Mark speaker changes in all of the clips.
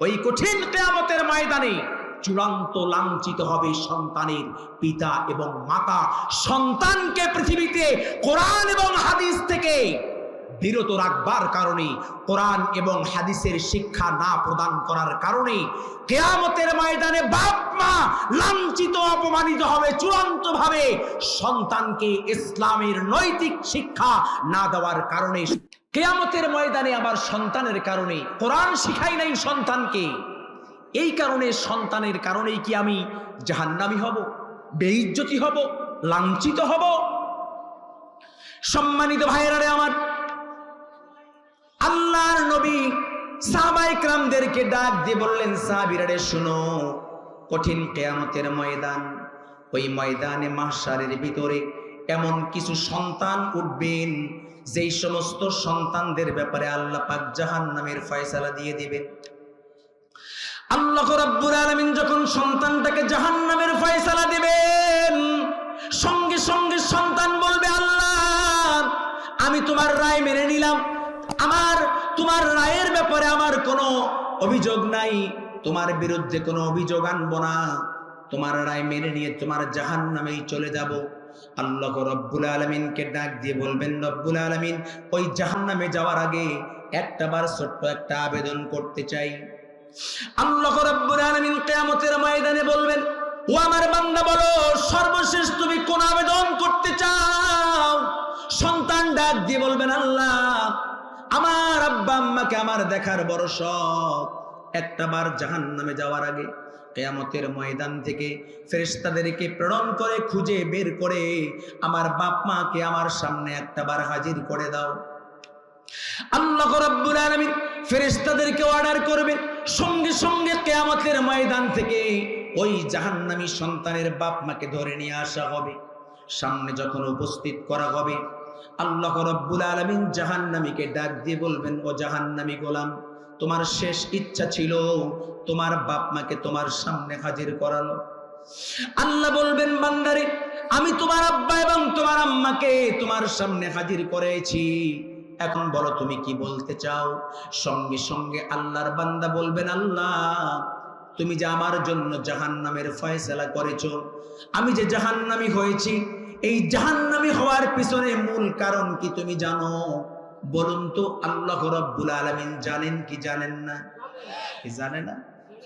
Speaker 1: ওই কঠিন কিয়ামতের ময়দানে চূড়ান্ত লাঞ্ছিত হবে সন্তানের পিতা এবং মাতা। সন্তানকে পৃথিবীতে কোরআন এবং হাদিস থেকে বিরত রাখবার কারণে, কোরআন এবং হাদিসের শিক্ষা না প্রদান করার কারণে কিয়ামতের ময়দানে বাপ মা লাঞ্ছিত অপমানিত হবে চূড়ান্ত ভাবে। সন্তানকে ইসলামের নৈতিক শিক্ষা না দেওয়ার কারণে কিয়ামতের ময়দানে আবার সন্তানের কারণে কোরআন শিখাই নাই সন্তানকে, এই কারণে সন্তানের কারণেই কি আমি জাহান্নামী হব, বেইজ্জতি হব, লাঞ্ছিত হব? সম্মানিত ভাইয়েরা আমার, আল্লাহর নবী সাহাবায়ে কেরামদেরকে ডাক দিয়ে বললেন, সাহাবীরা রে শুনো, কঠিন কিয়ামতের ময়দান, ওই ময়দানে মাহশারের ভিতরে এমন কিছু সন্তান উঠবেন যেই সমস্ত সন্তানদের ব্যাপারে আল্লাহ পাক জাহান্নামের ফয়সালা দিয়ে দিবেন। আল্লাহ রাব্বুল আলামিন যখন সন্তানটাকে জাহান্নামের ফয়সালা দিবেন, সঙ্গে সঙ্গে সন্তান বলবে, আল্লাহ আমি তোমার রায় মেনে নিলাম, তোমার রায়ের ব্যাপারে আমার কোনো অভিযোগ নাই, তোমার বিরুদ্ধে কোনো অভিযোগ আনবো না, তোমার রায় মেনে নিয়ে তোমার জাহান্নামেই চলে যাব। আল্লাহ রাব্বুল আলামিনকে ডাক দিয়ে বলবেন, রব্বুল আলামিন ওই জাহান্নামে যাওয়ার আগে একটাবার ছোট্ট একটা আবেদন করতে চাই। আল্লাহ রাব্বুল আলামিন কিয়ামতের ময়দানে বলবেন, ও আমার বান্দা বলো সর্বশেষ তুমি কোন আবেদন করতে চাও? সন্তান ডাক দিয়ে বলবেন, আল্লাহ আমার আব্বা আম্মাকে আমার দেখার বড় শখ, একটাবার জাহান্নামে যাওয়ার আগে কিয়ামতের ময়দান থেকে ফেরেশতাদেরকে প্রেরণ করে খুঁজে বের করে আমার বাপ মাকে আমার সামনে একটাবার হাজির করে দাও। আল্লাহ রাব্বুল আলামিন ফেরেশতাদেরকে অর্ডার করবে, সঙ্গে সঙ্গে কিয়ামতের ময়দান থেকে ওই জাহান্নামী সন্তানের বাপ মাকে ধরে নিয়ে আসা হবে। সামনে যখন উপস্থিত করা হবে, আল্লাহ রাব্বুল আলামিন জাহান্নামীকে ডাক দিয়ে বলবেন, ও জাহান্নামী গোলাম, তোমার শেষ ইচ্ছা ছিল তোমার বাপ মাকে তোমার সামনে হাজির করানো। আল্লাহ বলবেন, বান্দারে আমি তোমার আব্বা এবং তোমার আম্মাকে তোমার সামনে হাজির করেছি, এখন বলো তুমি কি বলতে চাও? সঙ্গে সঙ্গে আল্লাহর বান্দা বলবেন, আল্লাহ তুমি যে আমার জন্য জাহান্নামের ফয়সালা করেছো, আমি যে জাহান্নামী হয়েছি, এই জাহান্নামী হওয়ার পিছনে মূল কারণ কি তুমি জানো? বলুন তো আল্লাহ রাব্বুল আলামিন জানেন কি জানেন না? কি জানে না?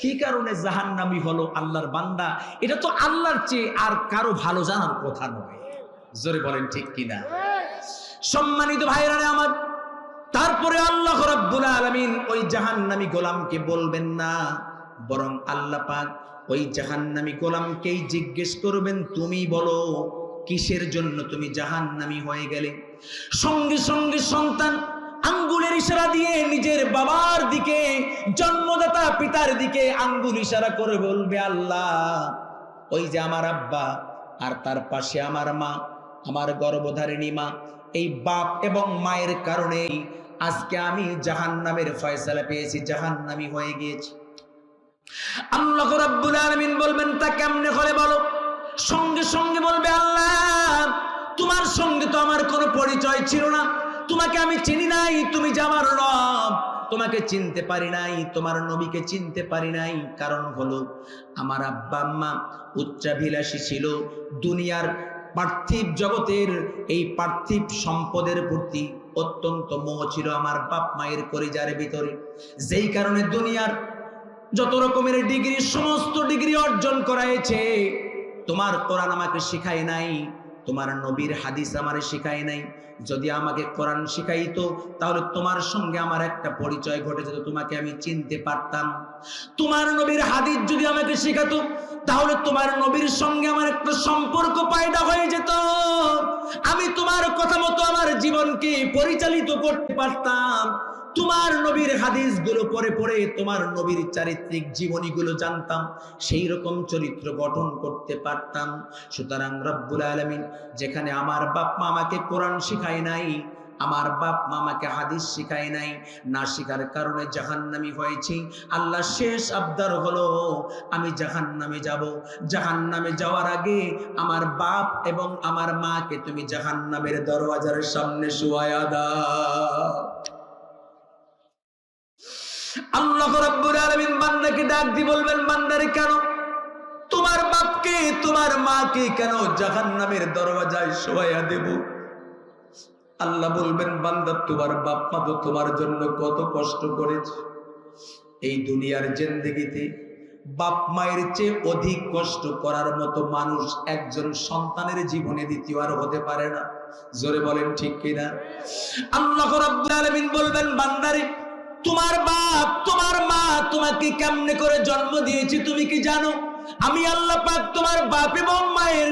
Speaker 1: কি কারণে জাহান্নামী হলো আল্লাহর বান্দা? এটা তো আল্লাহর চেয়ে আর কারো ভালো জানার কথা নয়। জোরে বলেন ঠিক কিনা? সম্মানিত ভাইরা আমার, তারপরে আল্লাহ রাব্বুল আলামিন ওই জাহান্নামী গোলামকে বলবেন না, বরং আল্লাহ পাক ওই জাহান্নামী গোলামকেই জিজ্ঞেস করবেন, তুমি বলো কিসের জন্য তুমি জাহান্নামী হয়ে গেলে? সঙ্গে সঙ্গে সন্তান আঙ্গুলের ইশারা দিয়ে নিজের বাবার দিকে, জন্মদাতা পিতার দিকে আঙ্গুল ইশারা করে বলবে, আল্লাহ ওই যে আমার আব্বা আর তার পাশে আমার মা, আমার গর্ভধারিণী মা, এই বাপ এবং মায়ের কারণে আজকে আমি জাহান্নামের ফয়সালা পেয়েছি, জাহান্নামী হয়ে গিয়েছি। আল্লাহ রাব্বুল আলামিন বলবেন, তা কেমনে হলে বলো? সঙ্গে সঙ্গে বলবে, আল্লাহ তোমার সঙ্গে তো আমার কোনো পরিচয় ছিল না, তোমাকে আমি চিনি নাই, তুমি যে আমার রব, তোমাকে চিনতে পারি নাই, তোমার নবীকে চিনতে পারি নাই। কারণ হলো আমার আব্বা আম্মা উচ্চাভিলাষী ছিল, দুনিয়ার পার্থিব জগতের এই পার্থিব সম্পদের প্রতি অত্যন্ত মোহ ছিল আমার বাপ মায়ের কলিজার ভিতরে, যেই কারণে দুনিয়ার যত রকমের ডিগ্রি, সমস্ত ডিগ্রি অর্জন করাইছে, তোমার কোরআন আমাকে শিখায় নাই, তোমার নবীর হাদিস আমারে শিখায় নাই। যদি আমাকে কোরআন শিখাইতো তাহলে তোমার সঙ্গে আমার একটা পরিচয় ঘটে যেত, তোমাকে আমি চিনতে পারতাম। তোমার নবীর হাদিস যদি আমাকে শেখাতো তাহলে তোমার নবীর সঙ্গে আমার একটা সম্পর্ক পয়দা হয়ে যেত, আমি তোমার কথা মতো আমার জীবনকে পরিচালিত করতে পারতাম। তোমার নবীর হাদিসগুলো পড়ে পড়ে তোমার নবীর চারিত্রিক জীবনীগুলো জানতাম, সেই রকম চরিত্র গঠন করতে পারতাম। সুতরাং রব্বুল আলামিন যেখানে আমার বাপ মা আমাকে কোরআন শিখায় নাই, আমার বাপ মা আমাকে হাদিস শিখায় নাই, না শিখার কারণে জাহান্নামী হয়েছি, আল্লাহ শেষ আবদার হলো আমি জাহান্নামে যাব। জাহান্নামে যাওয়ার আগে আমার বাপ এবং আমার মাকে তুমি জাহান্নামের দরওয়াজার সামনে শুয়ায়া দাও। আল্লাহ রাব্বুল আলামিন ডাক দিয়ে বলবেন বান্দারে কেন তোমার বাপকে তোমার মাকে কেন জাহান্নামের দরওয়াজায় শোয়াইয়া দেব? আল্লাহ বলবেন বান্দা তোমার বাপ মা তো তোমার জন্য কত কষ্ট করেছে। এই দুনিয়ার জিন্দেগিতে বাপ মায়ের চেয়ে অধিক কষ্ট করার মতো মানুষ একজন সন্তানের জীবনে দ্বিতীয় আর হতে পারে না। জোরে বলেন ঠিক কিনা? আল্লাহ রাব্বুল আলামিন বলবেন বান্দারে তোমার বাপ তোমার মা তোমাকে কেমনে করে জন্ম দিয়েছে তুমি কি জানো? আমি আল্লাহ পাক তোমার বাপ এবং মায়ের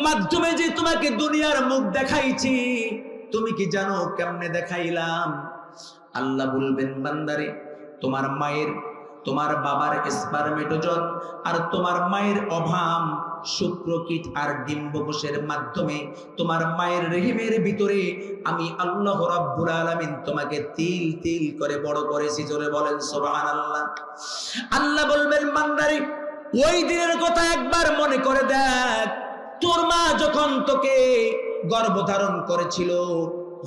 Speaker 1: মাধ্যমে যে তোমাকে দুনিয়ার মুখ দেখাইছি তুমি কি জানো কেমনে দেখাইলাম? আল্লাহ বলবেন বান্দারে তোমার মায়ের তোমার বাবার স্পারমেটোজন আর তোমার মায়ের অভাম শুক্রকীট আর ডিম্বকোষের মাধ্যমে তোমার মায়ের রেহিমের ভিতরে আমি আল্লাহ রাব্বুল আলামিন তোমাকে তিল তিল করে বড় করেছি। জোরে বলেন সুবহানাল্লাহ। আল্লাহ বলবেন বান্দারে ওই দিনের কথা একবার মনে করে দেখ। তোর মা যখন তোকে গর্ভধারণ করেছিল,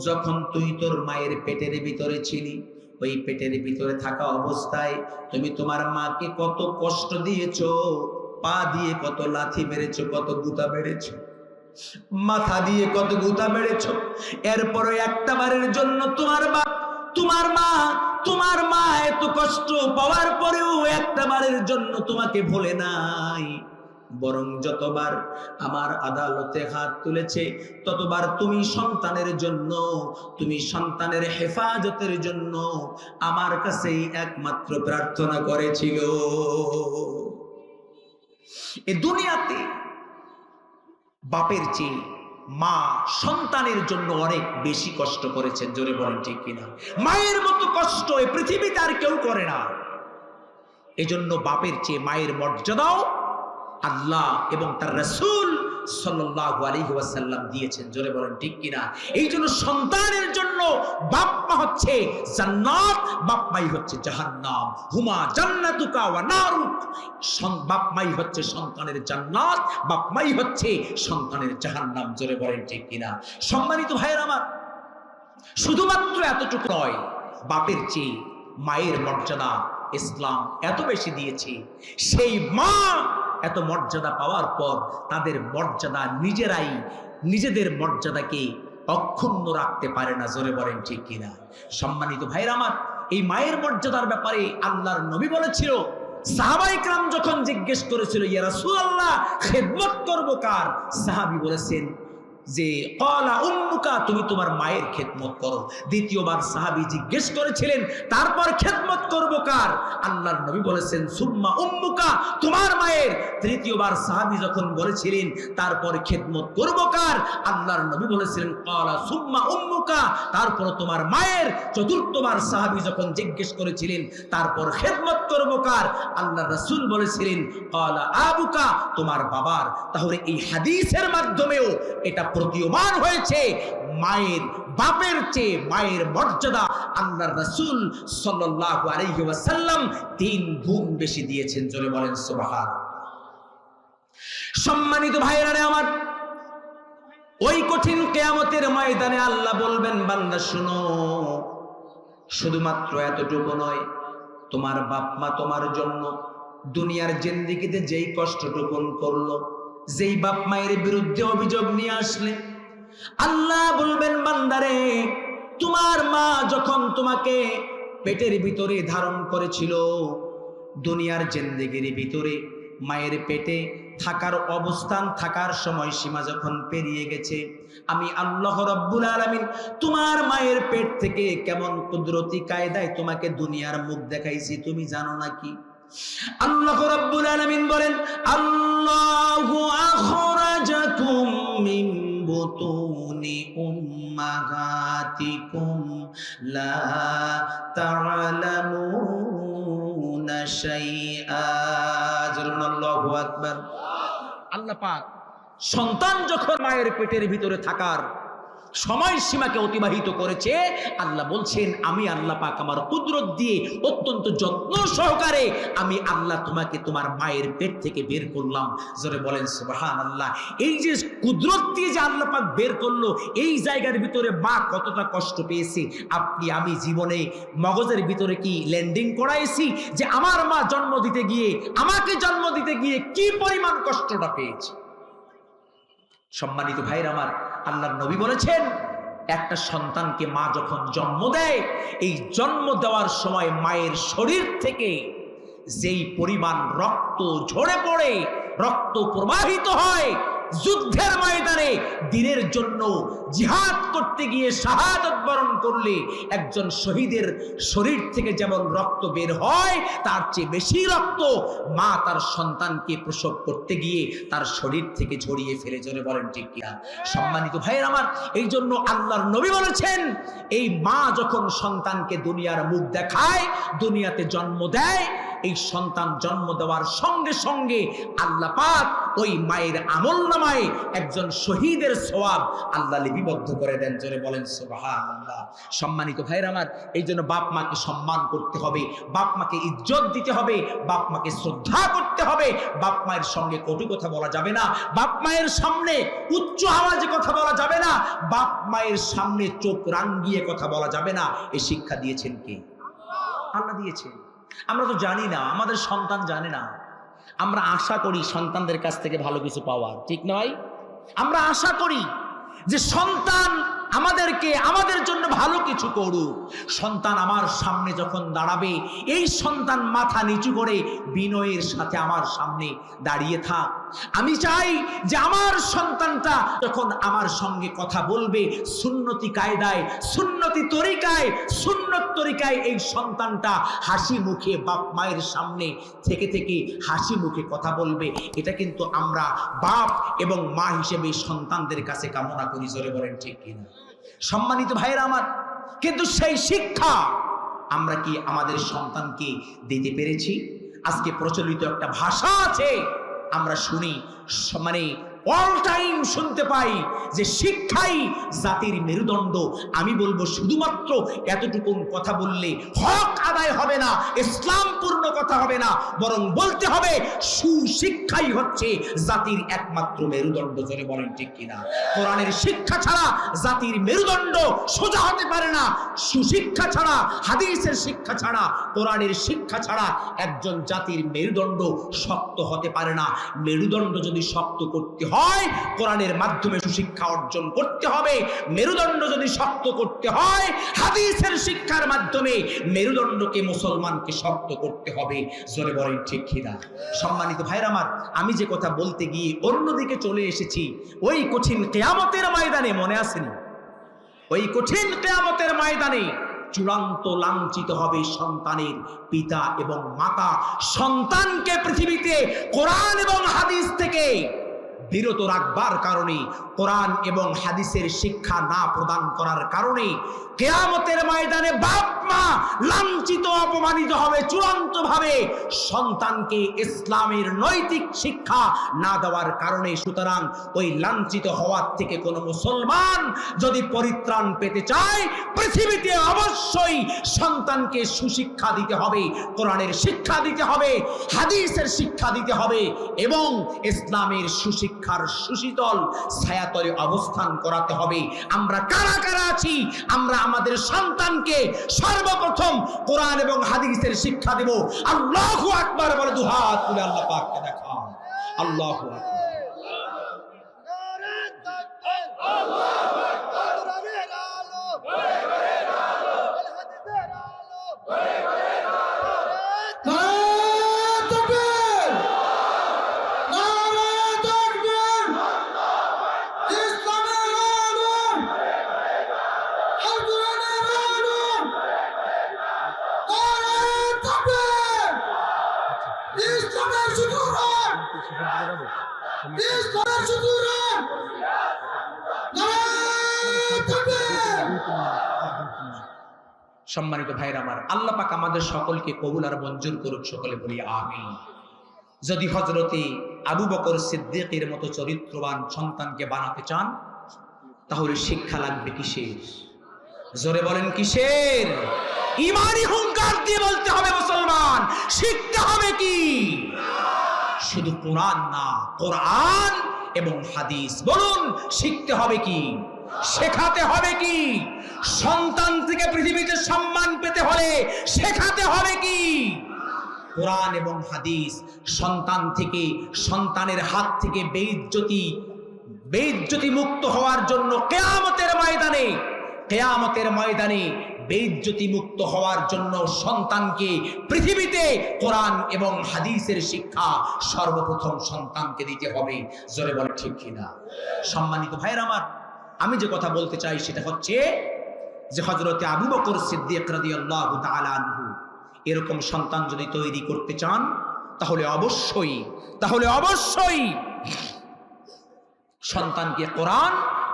Speaker 1: যখন তুই তোর মায়ের পেটের ভিতরে ছিলি, ওই পেটের ভিতরে থাকা অবস্থায় তুমি তোমার মাকে কত কষ্ট দিয়েছো, পা দিয়ে কত লাথি মেরেছো, কত গুতা মেরেছো, মাথা দিয়ে কত গুতা মেরেছো। এরপরে একটা বারের জন্য তোমার মা এত কষ্ট পাওয়ার পরেও একটা বারের জন্য তোমাকে ভুলে নাই। বরং যতবার আমার আদালতে হাত তুলেছে ততবার তুমি সন্তানের জন্য, তুমি সন্তানের হেফাজতের জন্য আমার কাছেই একমাত্র প্রার্থনা করেছিল। এ দুনিয়াতে বাপের চেয়ে মা সন্তানের জন্য অনেক বেশি কষ্ট করেছেন। জোরে বলেন ঠিক কিনা? মায়ের মতো কষ্ট এই পৃথিবীতে আর কেউ করে না। এজন্য বাপের চেয়ে মায়ের মর্যাদাও আল্লাহ এবং তার রাসূল সাল্লাল্লাহু আলাইহি ওয়াসাল্লাম দিয়েছেন। জোরে বলেন ঠিক কিনা? এই জন্য সন্তানের জন্য বাপ মা হচ্ছে জান্নাত, বাপ মাই হচ্ছে জাহান্নাম। হুমা জান্নাতুকা ওয়া নারুক। বাপ মাই হচ্ছে সন্তানের জান্নাত, বাপ মাই হচ্ছে সন্তানের জাহান্নাম। জোরে বলেন ঠিক কিনা? সম্মানিত ভাইয়ের আমার, শুধুমাত্র এতটুকু নয়, বাপের চেয়ে মায়ের মর্যাদা ইসলাম এত বেশি দিয়েছে। সেই মা এত মর্যাদা পাওয়ার পর তাদের মর্যাদা নিজেরাই নিজেদের মর্যাদাকে অক্ষুণ্ণ রাখতে পারে না। জোরে বলেন ঠিক কিনা? সম্মানিত ভাইরা আমার, এই মায়ের মর্যাদার ব্যাপারে আল্লাহর নবী বলেছিল, সাহাবায়ে কেরাম যখন জিজ্ঞেস করেছিল ইয়া রাসূলুল্লাহ খেদমত করব কার, সাহাবী বলেছেন যে ক্বালা উম্মুকা, তুমি তোমার মায়ের খেদমত করো। দ্বিতীয়বার সাহাবী জিজ্ঞেস করেছিলেন তারপর খেদমত করব কার, আল্লাহর নবী বলেছেন সুম্মা উম্মুকা, তোমার মায়ের। তৃতীয়বার সাহাবী যখন বলেছিলেন তারপর খেদমত করব কার, আল্লাহর নবী বলেছিলেন ক্বালা সুম্মা উম্মুকা, তারপর তোমার মায়ের। চতুর্থবার সাহাবী যখন জিজ্ঞেস করেছিলেন তারপর খেদমত করব কার, আল্লাহর রাসূল বলেছিলেন ক্বালা আবুকা, তোমার বাবার। তাহলে এই হাদিসের মাধ্যমেও এটা প্রতীয়মান হয়েছে মায়ের বাপের চেয়ে মায়ের মর্যাদা আল্লাহর রাসূল সাল্লাল্লাহু আলাইহি ওয়াসাল্লাম 3 গুণ বেশি দিয়েছেন। জোরে বলেন সুবহানাল্লাহ। সম্মানিত ভাইরা আমার, ওই কঠিন কিয়ামতের ময়দানে আল্লাহ বলবেন বান্দা শুনো, শুধুমাত্র এতটুকু নয়, তোমার বাপ মা তোমার জন্য দুনিয়ার জিন্দেগিতে যেই কষ্টটুকু করলো, যেই বাপ মায়ের বিরুদ্ধে অভিযোগ নিয়ে আসলে, আল্লাহ বলবেন বান্দারে তোমার মা যখন তোমাকে পেটের ভিতরে ধারণ করেছিল, দুনিয়ার জিন্দেগির ভিতরে মায়ের পেটে থাকার অবস্থান, থাকার সময় সীমা যখন পেরিয়ে গেছে, আমি আল্লাহ রাব্বুল আলামিন তোমার মায়ের পেট থেকে কেমন কুদরতি কায়দায় তোমাকে দুনিয়ার মুখ দেখাইছি তুমি জানো নাকি? আল্লাহ রাব্বুল আলামিন বলেন আল্লাহু আখরাজাকুম মিন বুতুনি উম্মাহাতিকুম লা তা'লামুনা শাইআ। আল্লাহু আকবার। আল্লাহ পাক সন্তান যখন মায়ের পেটের ভিতরে থাকার সময়সীমাকে অতিবাহিত করেছে। আল্লাহ বলছেন, আমি আল্লাহ পাক আমার কুদরত দিয়ে অত্যন্ত যত্ন সহকারে আমি আল্লাহ তোমাকে তোমার মায়ের পেট থেকে বের করলাম। জোরে বলেন সুবহানাল্লাহ। এই যে কুদরত দিয়ে যে আল্লাহ পাক বের করলো, এই জায়গার ভিতরে মা কতটা কষ্ট পেয়েছে আপনি আমি জীবনে মগজের ভিতরে কি ল্যান্ডিং করাইছি যে আমার মা জন্ম দিতে গিয়ে, আমাকে জন্ম দিতে গিয়ে কি পরিমাণ কষ্টটা পেয়েছে। সম্মানিত ভাইরা আমার, আল্লাহর নবী বলেছেন, একটা সন্তানকে মা যখন জন্ম দেয়, এই জন্ম দেওয়ার সময় মায়ের শরীর থেকে যেই পরিমাণ রক্ত ঝরে পড়ে, রক্ত প্রবাহিত হয়, যুদ্ধের ময়দানে দিনের জন্য জিহাদ করতে গিয়ে শাহাদাত বরণ করলে একজন শহীদের শরীর থেকে যেমন রক্ত বের হয়, তার চেয়ে বেশি রক্ত মা তার সন্তানকে প্রসব করতে গিয়ে তার শরীর থেকে ঝরিয়ে ফেলে। জোরে বলেন ঠিক কিনা? সম্মানিত ভাইয়ের আমার, এই জন্য আল্লাহর নবী বলেছেন, এই মা যখন সন্তানকে দুনিয়ার মুখ দেখায়, দুনিয়াতে জন্ম দেয়, এই সন্তান জন্ম দেওয়ার সঙ্গে সঙ্গে আল্লাহ পাক ওই মায়ের আমলনামায় একজন শহীদের সওয়াব আল্লাহ লিপিবদ্ধ করে দেন। জোরে বলেন সুবহানাল্লাহ। সম্মানিত ভাইরা আমার, এই জন্য বাপ মাকে সম্মান করতে হবে, বাপ মাকে ইজ্জত দিতে হবে, বাপ মাকে শ্রদ্ধা করতে হবে। বাপ মায়ের সঙ্গে কটু কথা বলা যাবে না, বাপ মায়ের সামনে উচ্চ আওয়াজে কথা বলা যাবে না, বাপ মায়ের সামনে চোখ রাঙ্গিয়ে কথা বলা যাবে না। এই শিক্ষা দিয়েছেন কে? আল্লাহ দিয়েছেন। আমরা তো জানি না, আমাদের সন্তান জানে না। আমরা আশা করি সন্তানদের কাছ থেকে ভালো কিছু পাওয়ার, ঠিক নয়? আমরা আশা করি যে সন্তান আমাদেরকে, আমাদের জন্য ভালো কিছু করুক। সন্তান আমার সামনে যখন দাঁড়াবে, এই সন্তান মাথা নিচু করে বিনয়ের সাথে আমার সামনে দাঁড়িয়ে থাক। আমি চাই যে আমার সন্তানটা যখন আমার সঙ্গে কথা বলবে, সুন্নতি কায়দায়, সুন্নতি তরিকায়, সুন্নত তরিকায় এই সন্তানটা হাসি মুখে বাপ মায়ের সামনে থেকে থেকে হাসি মুখে কথা বলবে। এটা কিন্তু আমরা বাপ এবং মা হিসেবে সন্তানদের কাছে কামনা করি। জোরে বলেন ঠিক কিনা? সম্মানিত ভাইয়েরা আমার, কিন্তু সেই শিক্ষা আমরা কি আমাদের সন্তানকে দিতে পেরেছি? আজকে প্রচলিত একটা ভাষা আছে, আমরা শুনি, মানে অল টাইম শুনতে পাই যে শিক্ষাই জাতির মেরুদণ্ড। আমি বলবো শুধুমাত্র এতটুকু কথা বললে হক আদায় হবে না, ইসলাম পূর্ণ কথা হবে না, বরং বলতে হবে সুশিক্ষাই হচ্ছে জাতির একমাত্র মেরুদণ্ড। জোরে বলেন ঠিক কিনা? কোরআনের শিক্ষা ছাড়া জাতির মেরুদণ্ড সোজা হতে পারে না। সুশিক্ষা ছাড়া, হাদিসের শিক্ষা ছাড়া, কোরআনের শিক্ষা ছাড়া একজন জাতির মেরুদণ্ড শক্ত হতে পারে না। মেরুদণ্ড যদি শক্ত করতে হয়, কোরআনের মাধ্যমে সুশিক্ষা অর্জন করতে হবে। মেরুদণ্ড যদি শক্ত করতে হয়, হাদিসের শিক্ষার মাধ্যমে মেরুদণ্ডকে, মুসলমানকে শক্ত করতে হবে। জোরে বলেন ঠিক কিনা? সম্মানিত ভাইরা আমার, আমি যে কথা বলতে গিয়ে অন্যদিকে চলে এসেছি। ওই কঠিন কিয়ামতের ময়দানে, মনে আসেনি? ওই কঠিন কিয়ামতের ময়দানে চূড়ান্ত লাঞ্ছিত হবে সন্তানের পিতা এবং মাতা। সন্তানকে পৃথিবীতে কোরআন এবং হাদিস থেকে বিরত রাখবার কারণে, কোরআন এবং হাদিসের শিক্ষা না প্রদান করার কারণে কিয়ামতের ময়দানে বাপ মা লাঞ্ছিত, অপমানিত হবে চূড়ান্ত ভাবে, সন্তানকে ইসলামের নৈতিক শিক্ষা না দেওয়ার কারণে। সুতরাং ওই লাঞ্ছিত হওয়ার থেকে কোন মুসলমান যদি পরিত্রাণ পেতে চায়, পৃথিবীতে অবশ্যই সন্তানকে সুশিক্ষা দিতে হবে, কোরআনের শিক্ষা দিতে হবে, হাদিসের শিক্ষা দিতে হবে এবং ইসলামের সুশিক্ষার সুশীতল ছায়াতলে অবস্থান করাতে হবে। আমরা কারা কারা আছি? আমরা আমাদের সন্তানকে সর্বপ্রথম কোরআন এবং হাদিসের শিক্ষা দেব। আল্লাহু আকবার বলে দুহাত তুলে আল্লাহ পাককে দেখান। আল্লাহু আকবার। সম্মানিত ভাইরা আমার, আল্লাহ পাক আমাদের সকলকে কবুল আর মঞ্জুর করুক, সকলে বলি আমিন। যদি হযরতে আবু বকর সিদ্দিকের মতো চরিত্রবান সন্তানকে বানাতে চান, তাহলে শিক্ষা লাগবে কিসের? জোরে বলেন কিসের? ইমানি হুঙ্কার দিয়ে বলতে হবে মুসলমান, শিখতে হবে কি? শুধু কোরআন না, কোরআন এবং হাদিস। বলুন শিখতে হবে কি? শেখাতে হবে কি? সন্তান থেকে পৃথিবীতে সম্মান পেতে হলে শেখাতে হবে কি? কোরআন এবং হাদিস। সন্তান থেকে, সন্তানের হাত থেকে বেইজ্জতি মুক্ত হওয়ার জন্য কিয়ামতের ময়দানে বেইজ্জতি মুক্ত হওয়ার জন্য সন্তানকে পৃথিবীতে কোরআন এবং হাদিসের শিক্ষা সর্বপ্রথম সন্তানকে দিতে হবে। জোরে বলে ঠিক কিনা? সম্মানিত ভাইয়ের আমার, আমি যে কথা বলতে চাই সেটা হচ্ছে যে হযরতে আবু বকর সিদ্দিক রাদিয়াল্লাহু তাআলা আনহু এরকম সন্তান যদি তৈরি করতে চান তাহলে অবশ্যই সন্তানকে কোরআন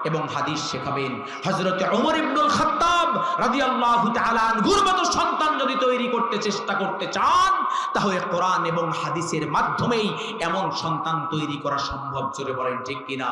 Speaker 1: এবং হাদিস শেখাবেন। হযরত ওমর ইবনুল খাত্তাব রাদিয়াল্লাহু তাআলা আনহুর মতো সন্তান যদি তৈরি করতে চেষ্টা করতে চান তাহলে কোরআন এবং হাদিসের মাধ্যমেই এমন সন্তান তৈরি করা সম্ভব। জোরে বলেন ঠিক কিনা?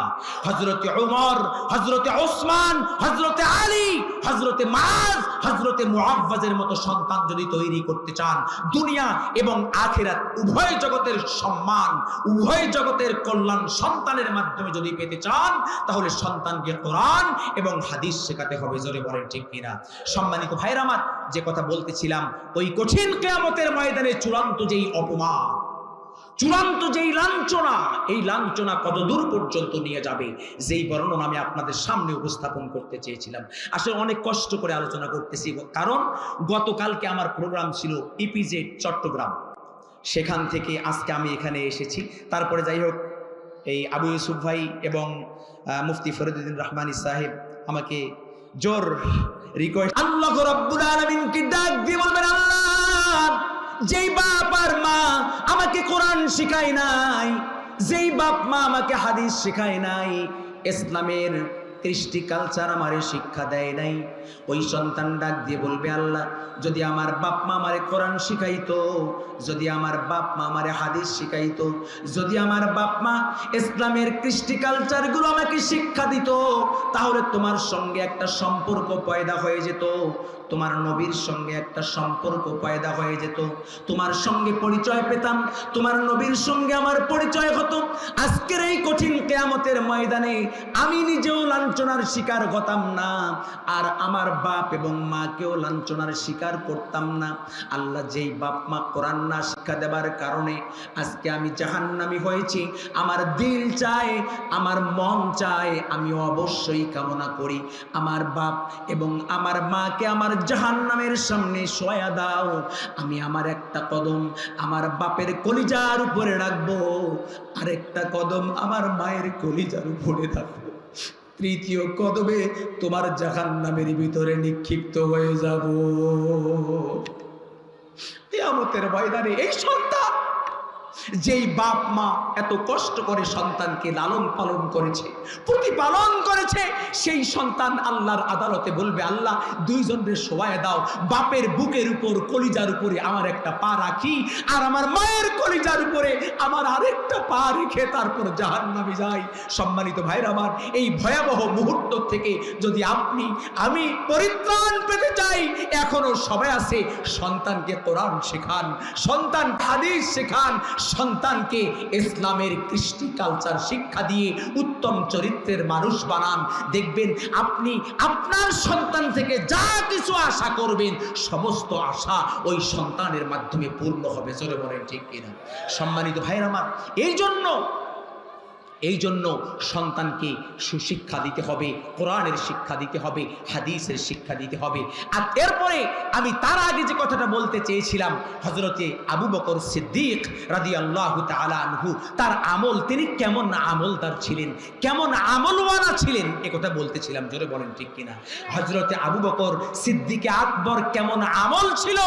Speaker 1: হযরত ওমর, হযরত ওসমান, হযরত আলী, হযরত মুআজ, হযরত মুআওয়াজের মতো সন্তান যদি তৈরি করতে চান, দুনিয়া এবং আখিরাত উভয় জগতের সম্মান, উভয় জগতের কল্যাণ সন্তানের মাধ্যমে যদি পেতে চান তাহলে সন্তান কোরআন এবং হাদিস শেখাতে হবে। জোরে বলেন ঠিক কিনা? সম্মানিত ভাইরা আমার, যে কথা বলতেছিলাম, ওই কঠিন কিয়ামতের ময়দানে চূড়ান্ত যেই অপমান, চূড়ান্ত যেই লাঞ্ছনা, এই লাঞ্ছনা কত দূর পর্যন্ত নিয়ে যাবে যেই বর্ণনা আমি আপনাদের সামনে উপস্থাপন করতে চেয়েছিলাম। আসলে অনেক কষ্ট করে আলোচনা করতেছি, কারণ গতকালকে আমার প্রোগ্রাম ছিল ইপিজেড চট্টগ্রাম, সেখান থেকে আজকে আমি এখানে এসেছি। তারপরে যাই হোক, এই আবু ইউসুফ ভাই এবং মুফতি ফরিদুদ্দিন রহমানী সাহেব আমাকে জোর রিকোয়েস্ট, আল্লাহ রাব্বুল আলামিনকে ডাক দিয়ে বলবেন, আল্লাহ, যেই বাপ আর মা আমাকে কোরআন শিখায় নাই, যেই বাপ মা আমাকে হাদিস শিখায় নাই, ইসলামের কৃষ্টি কালচার আমারে শিক্ষা দেয় নাই, ওই সন্তান ডাক দিয়ে বলবে, আল্লাহ, যদি আমার বাপ মা আমারে কোরআন শিখাইতো, যদি আমার বাপ মা আমারে হাদিস শিখাইতো, যদি আমার বাপ মা ইসলামের কৃষ্টি কালচার গুলো আমাকে শিক্ষা দিত, তাহলে তোমার সঙ্গে একটা সম্পর্ক পয়দা হয়ে যেত, তোমার নবীর সঙ্গে একটা সম্পর্ক পয়দা হয়ে যেত, তোমার সঙ্গে পরিচয় পেতাম, তোমার নবীর সঙ্গে আমার পরিচয় হতো। আজকের এই কঠিন কিয়ামতের ময়দানে আমি নিজেও লাঞ্ছনার শিকার হতাম না, আর আমার বাপ এবং মাকেও লাঞ্ছনার শিকার করতাম না। আল্লাহ, যেই বাপ মা কোরআন না শিক্ষা দেবার কারণে আজকে আমি জাহান্নামী হয়েছি, আমার দিল চায়, আমার মন চায়, আমি অবশ্যই কামনা করি আমার বাপ এবং আমার মাকে আমার জাহান্নামের সামনে শোয়া দাও, আমি আমার একটা কদম আমার বাপের কলিজার উপরে রাখবো, আরেকটা কদম আমার মায়ের কলিজার উপরে রাখবো, তৃতীয় কদমে তোমার জাহান্নামের ভিতরে নিক্ষিপ্ত হয়ে যাব। কিয়ামতের ময়দানে এই সন্তান, যেই বাপ মা এত কষ্ট করে সন্তানকে লালন পালন করেছে, প্রতিপালন করেছে, সেই সন্তান আল্লাহর আদালতে বলবে, আল্লাহ, দুইজনের শোয়ায় দাও, বাপের বুকের উপর কলিজার উপরে আমার একটা পা রাখি, আর আমার মায়ের কলিজার উপরে আমার আরেকটা পা রেখে তারপর জাহান্নামে যাই। সম্মানিত ভাইরা আমার, এই ভয়াবহ মুহূর্ত থেকে যদি আমি পরিত্রাণ পেতে চাই, এখনো সবাই আছে, সন্তানকে কোরআন শেখান, সন্তান হাদিস শেখান, সন্তানকে ইসলামের কৃষ্টি কালচার শিক্ষা দিয়ে উত্তম চরিত্রের মানুষ বানান। দেখবেন আপনি আপনার সন্তান থেকে যা কিছু আশা করবেন, সমস্ত আশা ওই সন্তানের মাধ্যমে পূর্ণ হবে। জোরে বলেন ঠিক কিনা? সম্মানিত ভাইরা আমার, এই জন্য সন্তানকে সুশিক্ষা দিতে হবে, কোরআনের শিক্ষা দিতে হবে, হাদিসের শিক্ষা দিতে হবে। আর এরপরে আমি তার আগে যে কথাটা বলতে চেয়েছিলাম, হযরতে আবু বকর সিদ্দিক রাদিয়াল্লাহু তাআলা আনহু, তার আমল, তিনি কেমন আমলদার ছিলেন, কেমন আমলওয়ালা ছিলেন, এ কথা বলতেছিলাম। জোরে বলেন ঠিক কিনা? হযরতে আবু বকর সিদ্দিকে আকবর কেমন আমল ছিল,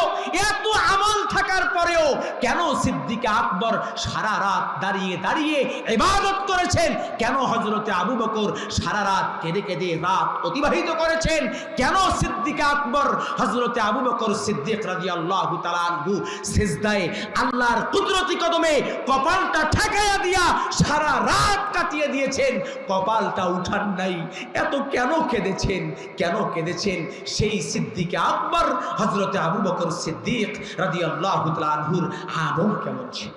Speaker 1: এত আমল থাকার পরেও কেন সিদ্দিকে আকবর সারা রাত দাঁড়িয়ে দাঁড়িয়ে ইবাদত করে করেছেন? কেন হযরতে আবু বকর সারা রাত কেঁদে কেঁদে রাত অতিবাহিত করেছেন? কেন সিদ্দিক আকবর হযরতে আবু বকর সিদ্দিক রাদিয়াল্লাহু তাআলা আনহু সিজদায় আল্লাহর কুদরতি কদমে কপালটা ঠেকাইয়া দিয়া সারা রাত কাটিয়ে দিয়েছেন, কপালটা উঠান নাই? এত কেন কেঁদেছেন? কেন কেঁদেছেন? সেই সিদ্দিক আকবর হযরতে আবু বকর সিদ্দিক রাদিয়াল্লাহু তাআলা আনহুর আমল কেমন ছিল?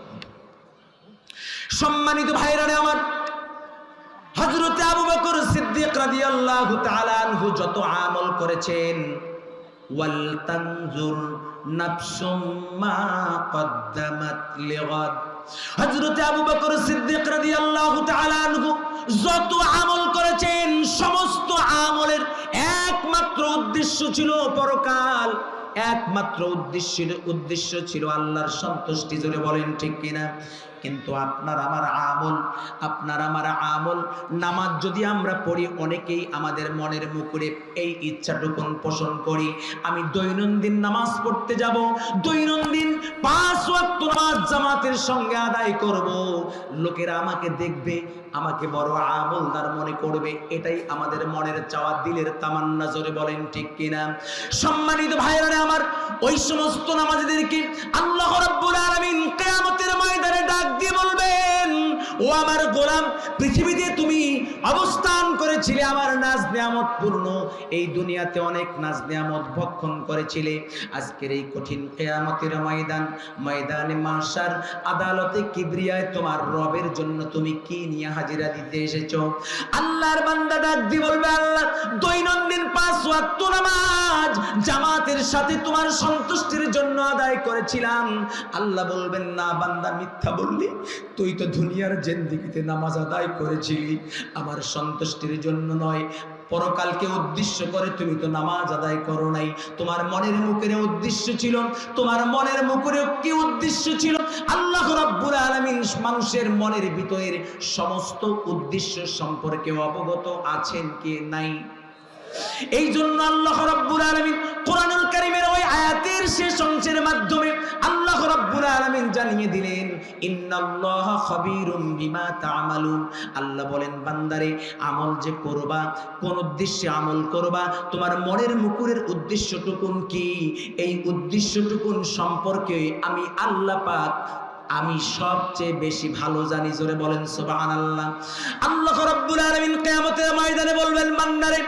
Speaker 1: সম্মানিত ভাইরা আমার, হযরতে আবু বকর সিদ্দিক রাদিয়াল্লাহু তাআলা আনহু যত আমল করেছেন, ওয়াল তানজুর নাফসুম মা কদ্দামাত লিগাদ, হযরতে আবু বকর সিদ্দিক রাদিয়াল্লাহু তাআলা আনহু যত আমল করেছেন, সমস্ত আমলের একমাত্র উদ্দেশ্য ছিল পরকাল, একমাত্র উদ্দেশ্য ছিল আল্লাহর সন্তুষ্টি। জোরে বলেন ঠিক কিনা? কিন্তু আপনার আমার আমল নামাজ যদি আমরা পড়ি, অনেকেই আমাদের মনের মুখে এই ইচ্ছাটুকুন পোষণ করি, আমি দৈনন্দিন নামাজ পড়তে যাব, দৈনন্দিন 5 ওয়াক্ত নামাজ জামাতের সঙ্গে আদায় করব, লোকেরা আমাকে দেখবে, আমাকে বড় আমলদার মনে করবে, এটাই আমাদের মনের চাওয়া, দিলের তামান্না। জোরে বলেন ঠিক কিনা? সম্মানিত ভাইরা আমার, ওই সমস্ত নামাজীদেরকে আল্লাহ রাব্বুল আলামিন কিয়ামতের ময়দানে ডাক দিয়ে বলবেন, ও আমার গোলাম, পৃথিবীতে তুমি অবস্থান করেছিলে আমার নাজ নিয়ামত পূর্ণ, এই দুনিয়াতে অনেক নাজ নিয়ামত ভক্ষণ করেছিলে, আজকের এই কঠিন কিয়ামতের ময়দানে মাহশার আদালতে কিবরিয়ায় তোমার রবের জন্য তুমি কি নিয়ে হাজিরা দিতে এসেছো? আল্লাহর বান্দা ডাক দিয়ে বলবে, আল্লাহ, দৈনন্দিন 5 ওয়াক্ত নামাজ জামাতের সাথে তোমার সন্তুষ্টির জন্য আদায় করেছিলাম। আল্লাহ বলবেন, না বান্দা, মিথ্যা বললি, তুই তো দুনিয়ার জিন্দেগিতে নামাজ আদায় করেছিলি, আমার সন্তুষ্টির জন্য নয়, পরকালকে উদ্দেশ্য করে তুমি তো নামাজ আদায় করো নাই। তোমার মনের মুখের উদ্দেশ্য ছিল, তোমার মনের মুখের কি উদ্দেশ্য ছিল? আল্লাহ রাব্বুল আলামিন মানুষের মনের ভিতরের সমস্ত উদ্দেশ্য সম্পর্কে অবগত আছেন কি নাই? এই জন্য আল্লাহ রাব্বুল আলামিন কোরআনুল কারীমের ওই আয়াতের শেষ অংশের মাধ্যমে আল্লাহ রাব্বুল আলামিন জানিয়ে দিলেন, ইন্নাল্লাহা খাবীরুম বিমা তা'মালুন। আল্লাহ বলেন, বান্দারে, আমল যে করবা, কোন উদ্দেশ্যে আমল করবা, তোমার মনের মুকুরের উদ্দেশ্যটুকুন কি, এই উদ্দেশ্যটুকুন সম্পর্কে আমি আল্লাহ পাক আমি সবচেয়ে বেশি ভালো জানি। জোরে বলেন সুবহানাল্লাহ। আল্লাহ রাব্বুল আলামিন কিয়ামতের ময়দানে বলবেন, বান্দারে,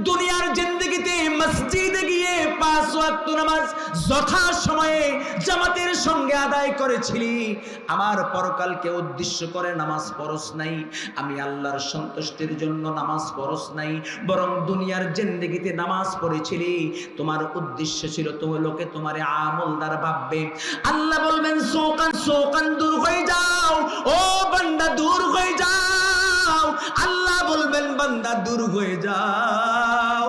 Speaker 1: দুনিয়ার জিন্দেগিতে মসজিদে গিয়ে 5 ওয়াক্ত নামাজ যথা সময়ে জামাতের সঙ্গে আদায় করেছিলি, আমার পরকালকে উদ্দেশ্য করে নামাজ পড়স নাই, আমি আল্লাহর সন্তুষ্টির জন্য নামাজ পড়স নাই, বরং দুনিয়ার জিন্দেগিতে নামাজ পড়েছিলি, তোমার উদ্দেশ্য ছিল তো লোকে তোমারে আমলদার ভাববে। আল্লাহ বলবেন, শোকান দূর হয়ে যাও, ও বান্দা দূর হয়ে যাও। আল্লাহ বলবেন, বান্দা দূর হয়ে যাও।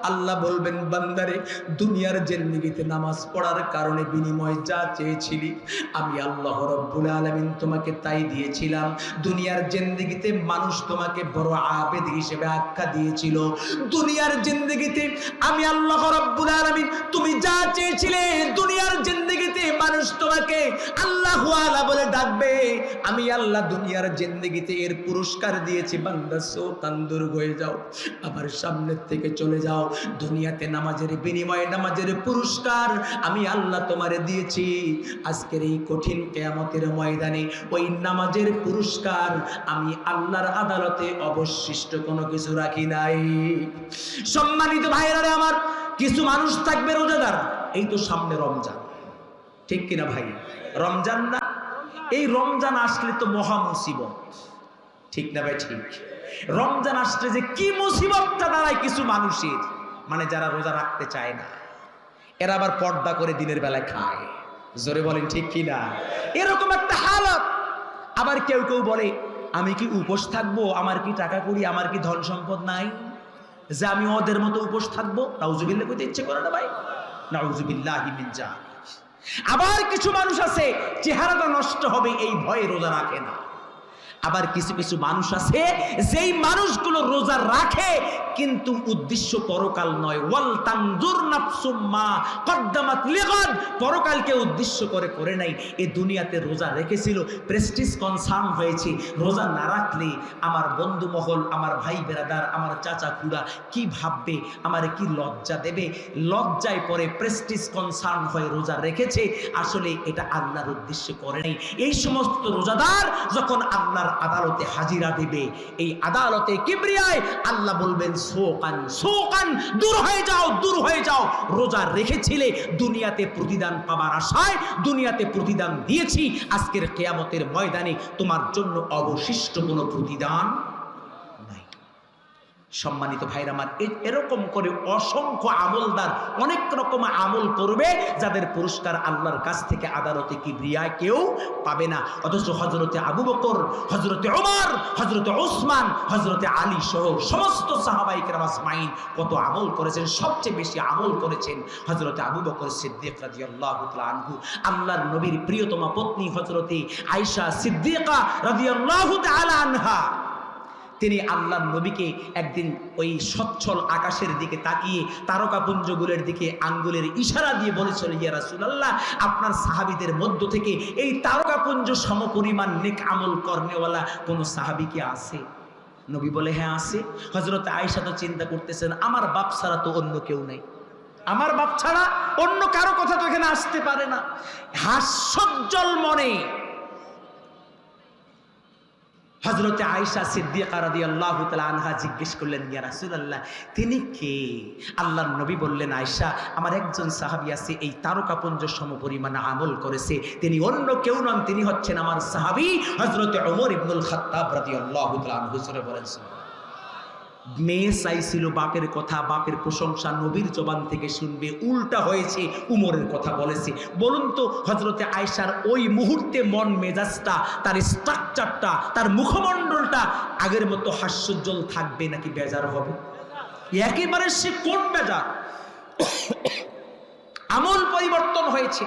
Speaker 1: আল্লাহ বলবেন, বান্দারে, দুনিয়ার জিন্দেগিতে নামাজ পড়ার কারণে বিনিময় যা চেয়েছিলি, আমি আল্লাহ রাব্বুল আলামিন তোমাকে তাই দিয়েছিলাম। দুনিয়ার জিন্দেগিতে মানুষ তোমাকে বড় আবেদ হিসেবে আখ্যা দিয়েছিল, দুনিয়ার জিন্দেগিতে আমি আল্লাহ রাব্বুল আলামিন তুমি যা চেয়েছিলে, দুনিয়ার জিন্দেগিতে মানুষ তোমাকে আল্লাহু আলা বলে ডাকবে, আমি আল্লাহ দুনিয়ার জিন্দেগিতে এর পুরস্কার দিয়েছি। বান্দা, শোকান দূর হয়ে যাও, আমার সামনে থেকে চলে যাও। দুনিয়াতে নামাজের বিনিময়ে নামাজের পুরস্কার আমি আল্লাহ তোমারে দিয়েছি, আজকের এই কঠিন কিয়ামতের ময়দানে ওই নামাজের পুরস্কার আমি আল্লাহর আদালতে অবশিষ্ট কোনো কিছু রাখি নাই। সম্মানিত ভাইরা আমার, কিছু মানুষ থাকবে রোজাদার, এই তো সামনে রমজান, ঠিক কিনা ভাই? রমজান না, এই রমজান আসলে তো মহা মুসিবত, ঠিক না ভাই? ঠিক। রমজান আসলে যে কি মুসিবতটা দাঁড়ায় কিছু মানুষের, মানে যারা রোজা রাখতে চায় না, এরা আবার পর্দা করে দিনের বেলায় খায়। জোরে বলেন ঠিক কিনা? এরকম একটা হালত। আবার কেউ কেউ বলে, আমি কি উপোস থাকবো, আমার কি টাকা কড়ি, আমার কি ধন সম্পদ নাই যে আমি ওদের মতো উপোস থাকবো? নাউজুবিল্লাহ কইতে ইচ্ছে করে না ভাই, নাউজুবিল্লাহি মিন যালিক। আবার কিছু মানুষ আছে চেহারাটা নষ্ট হবে এই ভয়ে রোজা রাখে না। আবার কিছু কিছু মানুষ আছে যেই মানুষগুলো রোজা রাখে কিন্তু উদ্দেশ্য পরকাল নয়। ওয়াল তানজুর নাফসুম মা কদ্দামাত লিগাদ, পরকালকে উদ্দেশ্য করে নাই, এই দুনিয়াতে রোজা রেখেছিল, প্রেস্টিজ কনসার্ন হয়েছে। রোজা না রাখলে আমার বন্ধু মহল, আমার ভাই বেরাদার, আমার চাচা খুড়া কি ভাববে, আমারে কি লজ্জা দেবে, লজ্জায় পরে প্রেস্টিজ কনসার্ন হয়ে রোজা রেখেছে, আসলে এটা আল্লাহর উদ্দেশ্য করে নাই। এই সমস্ত রোজাদার যখন আল্লাহর আদালতে হাজিরা দেবে, এই আদালতে কিবরিয়ায় আল্লাহ বলবেন শোকান শোকান, দূর হয়ে যাও, দূর হয়ে যাও। রোজা রেখেছিলে দুনিয়াতে প্রতিদান পাবার আশায়, দুনিয়াতে প্রতিদান দিয়েছি, আজকের কিয়ামতের ময়দানে তোমার জন্য অবশিষ্ট কোনো প্রতিদান নাই। সম্মানিত ভাইরা আমার, এরকম করে অসংখ্য আমলদার অনেক রকম আমল করবে যাদের পুরস্কার আল্লাহর কাছ থেকে আদালতে কিবরিয়ায় কেউ পাবে না। অথচ হযরতে আবু বকর, হযরতে ওমর, হযরতে ওসমান, হযরতে আলী সহ সমস্ত সাহাবায়ে কেরাম আজমাইন কত আমল করেছেন। সবচেয়ে বেশি আমল করেছেন হযরতে আবু বকর সিদ্দিক রাদিয়াল্লাহু তাআলা আনহু। আল্লাহর নবীর প্রিয়তমা পত্নী হযরতে আয়েশা সিদ্দিকা রাদিয়াল্লাহু তাআলা আনহা, তিনি আল্লাহর নবীকে একদিন ওই সচ্ছল আকাশের দিকে তাকিয়ে তারকাপুঞ্জগুলোর দিকে আঙ্গুলের ইশারা দিয়ে বলেছিল, ইয়া রাসূলুল্লাহ, আপনার সাহাবীদের মধ্য থেকে এই তারকাপুঞ্জ সমপরিমাণ নেক আমল করনেওয়ালা কোন সাহাবী কি আছে? নবী বলে, হ্যাঁ আছে। হযরত আয়েশা তো চিন্তা করতেছেন, আমার বাপ ছাড়া তো অন্য কেউ নেই, আমার বাপ ছাড়া অন্য কারো কথা তো এখানে আসতে পারে না। হাস্যোজ্জ্বল মনে হযরতে আয়েশা সিদ্দিকা রাদিয়াল্লাহু তাআলা আনহা জিজ্ঞেস করলেন, ইয়া রাসূলুল্লাহ, তিনি কে? আল্লাহর নবী বললেন, আয়েশা, আমার একজন সাহাবী আছে, এই তারকাপুঞ্জ সমপরিমাণ আমল করেছে, তিনি অন্য কেউ নন, তিনি হচ্ছেন আমার সাহাবী হযরতে ওমর ইবনুল খাত্তাব রাদিয়াল্লাহু তাআলা আনহু। জোরে বলেন সুবহানাল্লাহ। মেয়ে চাইছিল বাপের কথা, বাপের প্রশংসা নবীর জবান থেকে শুনবে, উল্টা হয়েছে, উমরের কথা বলেছে। বলুন তো হযরতে আয়েশার ওই মুহূর্তে মন মেজাজটা, তার স্ট্রাকচারটা, তার মুখমণ্ডলটা আগের মতো হাস্যোজ্জ্বল থাকবে নাকি বেজার হবে? একেবারে সে কোন বেজার, আমল পরিবর্তন হয়েছে।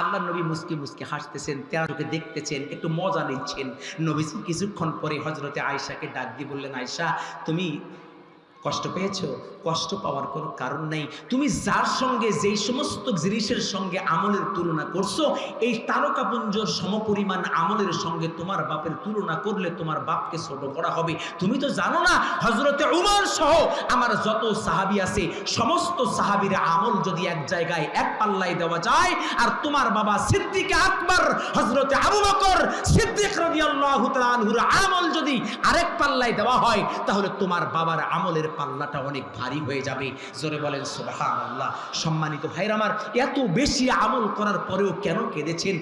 Speaker 1: আল্লাহ নবী মুস্কি মুস্কি হাসতেছেন, তেরাকে দেখতেছেন, একটু মজা নিচ্ছেন। নবী কিছুক্ষণ পরে হযরতে আয়েশাকে ডাক দিয়ে বললেন, আয়েশা, তুমি কষ্ট পেয়েছো? কষ্ট পাওয়ার কোনো কারণ নেই। তুমি যার সঙ্গে যেই সমস্ত জিনিসের সঙ্গে আমলের তুলনা করছো, এই তারকাপুঞ্জর সমপরিমাণ আমলের সঙ্গে তোমার বাপের তুলনা করলে তোমার বাপকে ছোট করা হবে। তুমি তো জানো না, হযরতে উমর সহ আমার যত সাহাবী আছে, সমস্ত সাহাবীর আমল যদি এক জায়গায় এক পাল্লায় দেওয়া যায়, আর তোমার বাবা সিদ্দিক আকবর হযরতে আবু বকর সিদ্দিক রাদিয়াল্লাহু তাআলা আনহুর আমল যদি আরেক পাল্লায় দেওয়া হয়, তাহলে তোমার বাবার আমলের পাল্লাটা অনেক ভারী হয়ে যাবে। জোরে বলেন সুবহানাল্লাহ। সম্মানিত ভাইরা আমার, এত বেশি আমল করার পরেও কেন কেঁদেছেন?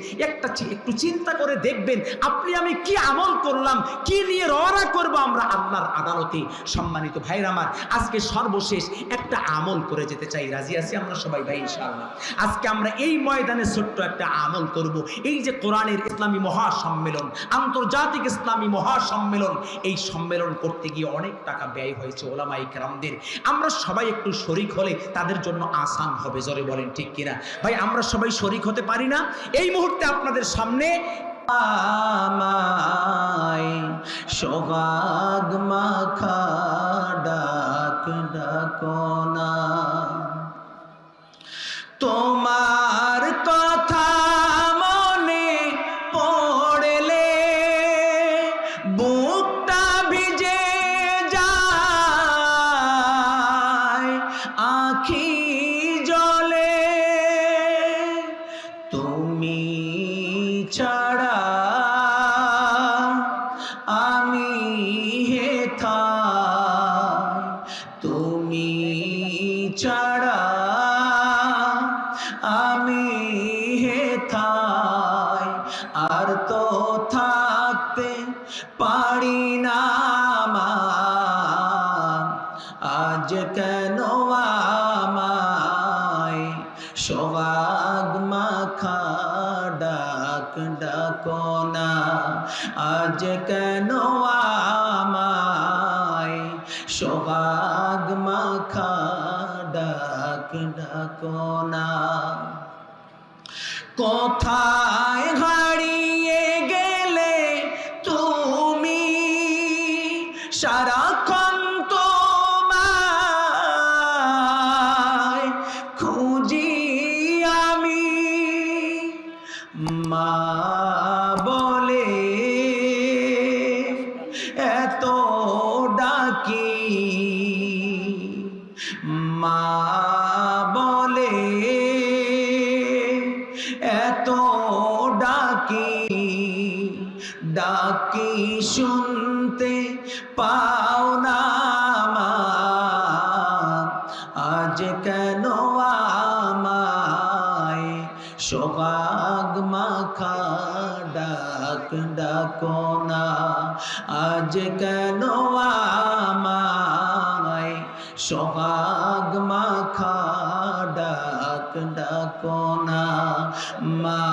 Speaker 1: একটু চিন্তা করে দেখবেন, আপনি আমি কি আমল করলাম, কি নিয়ে রওনা করব আমরা আল্লাহর আদালতে। সম্মানিত ভাইরা আমার, আজকে সর্বশেষ একটা আমল করে যেতে চাই। রাজি আছি আমরা সবাই ভাই ইনশাআল্লাহ? আজকে আমরা এই ময়দানে ছোট্ট একটা আমল করব। এই যে কোরআনের ইসলামী মহাসম্মেলন, আন্তর্জাতিক ইসলামী মহাসম্মেলন, এই সম্মেলন করতে গিয়ে অনেক টাকা ব্যয় হয়েছে ওলামায়ে কেরামদের। আমরা সবাই একটু শরীক হলে তাদের জন্য আসান হবে। জোরে বলেন ঠিক কিনা ভাই? আমরা সবাই শরীক হতে পারি না? এই মুহূর্তে আপনাদের সামনে সোহাগ মাখা ডাক ডাকনা, তোমার কথা মনে পড়লে বুকটা ভিজে যায়, আখি জলে তুমি ছাড়া আমি হেথা, তুমি ছাড়া আমি হেথায়, আর তো থাকতে পারি না, আজ কেন আমায় সোহাগ মাখা ডাক ডাকনা, আজ কেন আমায় সোহাগ মাখা ডাক ডাকনা। কোথায় হারিয়ে গেলে তুমি সারাক্ষণ তোমায় খুঁজি আমি, মা বলে এত ডাকি, মা বলে এত ডাকি, ডাকি শুনতে পাও না মা, আজ কেন আমায় সোহাগ মাখা ডাক ডাকো না, আজ কেন আমায় সোহাগ মাখা ডাক ডাকো না, মা